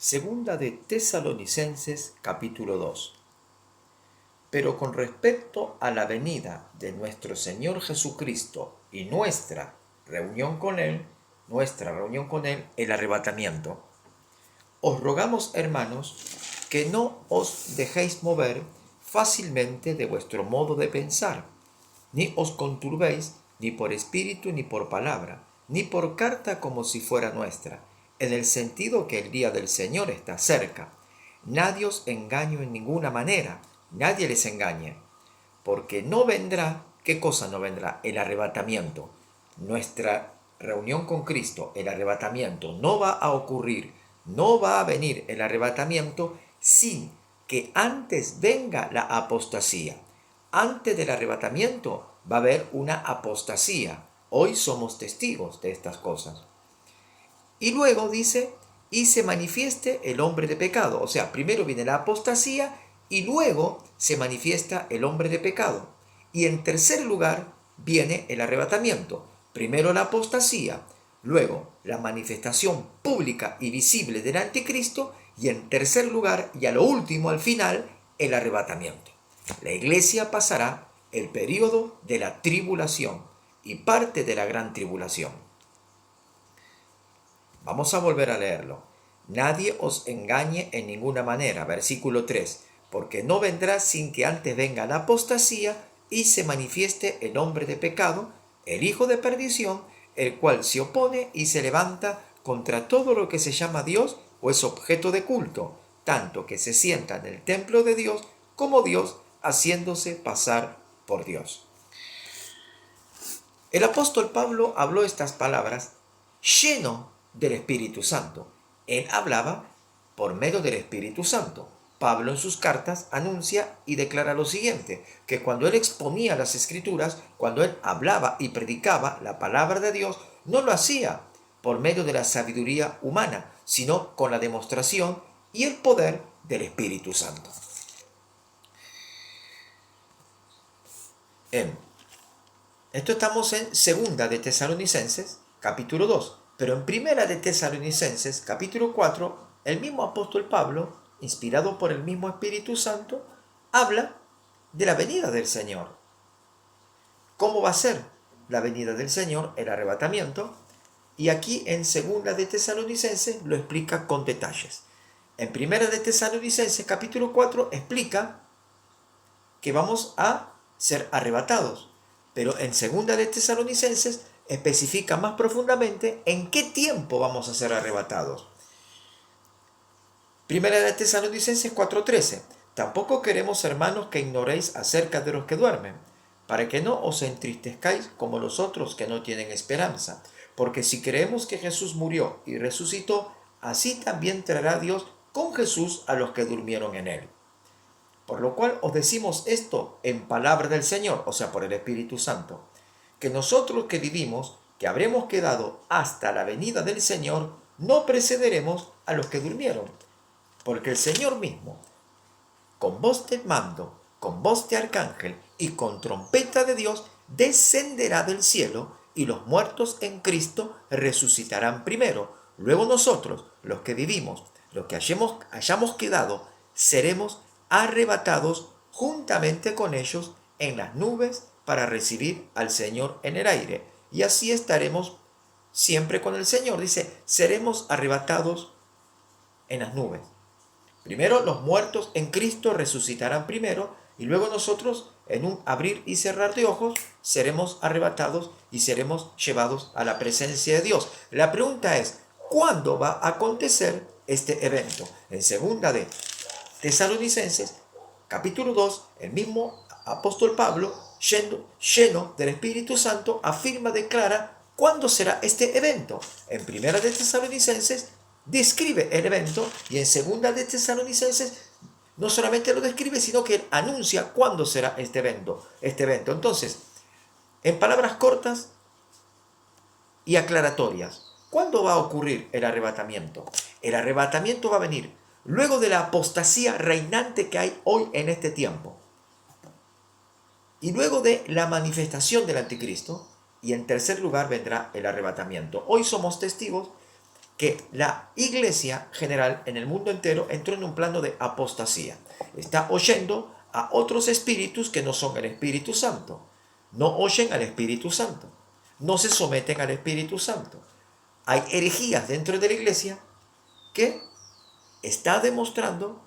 Segunda de Tesalonicenses capítulo 2. Pero con respecto a la venida de nuestro Señor Jesucristo y reunión con Él, nuestra reunión con Él, el arrebatamiento, os rogamos, hermanos, que no os dejéis mover fácilmente de vuestro modo de pensar, ni os conturbéis ni por espíritu ni por palabra, ni por carta como si fuera nuestra, en el sentido que el día del Señor está cerca. Nadie os engañe en ninguna manera, nadie les engañe, porque no vendrá, ¿qué cosa no vendrá? El arrebatamiento. Nuestra reunión con Cristo, el arrebatamiento, no va a ocurrir, no va a venir el arrebatamiento sin que antes venga la apostasía. Antes del arrebatamiento va a haber una apostasía. Hoy somos testigos de estas cosas. Y luego dice, y se manifieste el hombre de pecado. O sea, primero viene la apostasía y luego se manifiesta el hombre de pecado. Y en tercer lugar viene el arrebatamiento. Primero la apostasía, luego la manifestación pública y visible del anticristo y en tercer lugar, y a lo último, al final, el arrebatamiento. La iglesia pasará el período de la tribulación y parte de la gran tribulación. Vamos a volver a leerlo. Nadie os engañe en ninguna manera, versículo 3, porque no vendrá sin que antes venga la apostasía y se manifieste el hombre de pecado, el hijo de perdición, el cual se opone y se levanta contra todo lo que se llama Dios o es objeto de culto, tanto que se sienta en el templo de Dios como Dios, haciéndose pasar por Dios. El apóstol Pablo habló estas palabras lleno del Espíritu Santo. Él hablaba por medio del Espíritu Santo. Pablo en sus cartas anuncia y declara lo siguiente, que cuando él exponía las Escrituras, cuando él hablaba y predicaba la palabra de Dios, no lo hacía por medio de la sabiduría humana, sino con la demostración y el poder del Espíritu Santo. Esto estamos en Segunda de Tesalonicenses, capítulo 2. Pero en Primera de Tesalonicenses, capítulo 4, el mismo apóstol Pablo, inspirado por el mismo Espíritu Santo, habla de la venida del Señor. ¿Cómo va a ser la venida del Señor, el arrebatamiento? Y aquí en Segunda de Tesalonicenses lo explica con detalles. En Primera de Tesalonicenses, capítulo 4, explica que vamos a ser arrebatados. Pero en Segunda de Tesalonicenses especifica más profundamente en qué tiempo vamos a ser arrebatados. Primera de Tesalonicenses 4:13. Tampoco queremos, hermanos, que ignoréis acerca de los que duermen, para que no os entristezcáis como los otros que no tienen esperanza. Porque si creemos que Jesús murió y resucitó, así también traerá Dios con Jesús a los que durmieron en él. Por lo cual os decimos esto en palabra del Señor, o sea, por el Espíritu Santo, que nosotros que vivimos, que habremos quedado hasta la venida del Señor, no precederemos a los que durmieron, porque el Señor mismo, con voz de mando, con voz de arcángel y con trompeta de Dios, descenderá del cielo, y los muertos en Cristo resucitarán primero. Luego nosotros, los que vivimos, los que hayamos quedado, seremos arrebatados juntamente con ellos en las nubes para recibir al Señor en el aire. Y así estaremos siempre con el Señor. Dice, seremos arrebatados en las nubes. Primero los muertos en Cristo resucitarán primero y luego nosotros en un abrir y cerrar de ojos seremos arrebatados y seremos llevados a la presencia de Dios. La pregunta es, ¿cuándo va a acontecer este evento? En Segunda de Tesalonicenses, capítulo 2, el mismo apóstol Pablo, lleno del Espíritu Santo, afirma, declara cuándo será este evento. En Primera de Tesalonicenses describe el evento y en Segunda de Tesalonicenses no solamente lo describe, sino que él anuncia cuándo será este evento. Entonces, en palabras cortas y aclaratorias, ¿cuándo va a ocurrir el arrebatamiento? El arrebatamiento va a venir luego de la apostasía reinante que hay hoy en este tiempo. Y luego de la manifestación del anticristo. Y en tercer lugar vendrá el arrebatamiento. Hoy somos testigos que la iglesia general en el mundo entero entró en un plano de apostasía. Está oyendo a otros espíritus que no son el Espíritu Santo. No oyen al Espíritu Santo. No se someten al Espíritu Santo. Hay herejías dentro de la iglesia que está demostrando